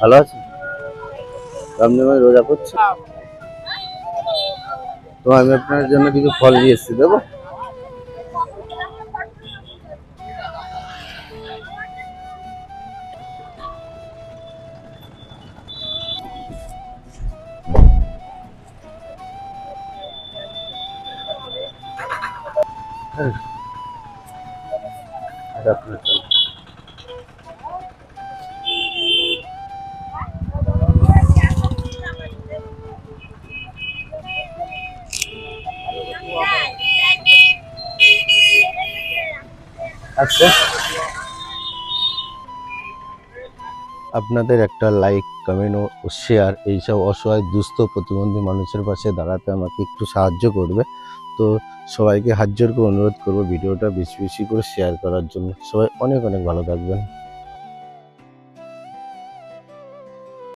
ভালো আছি। রামদেব রোজা করছি, তো আমি আপনার জন্য কিছু ফল নিয়ে এসেছি, দেবো? হ্যাঁ, এটা আপনার জন্য। আচ্ছা, আপনাদের একটা লাইক, কমেন্ট ও শেয়ার এইসব অসহায় দুস্থ প্রতিবন্ধী মানুষের পাশে দাঁড়াতে আমাকে একটু সাহায্য করবে। তো সবাইকে হাত জোর করে অনুরোধ করবো ভিডিওটা বেশি বেশি করে শেয়ার করার জন্য। সবাই অনেক অনেক ভালো থাকবেন।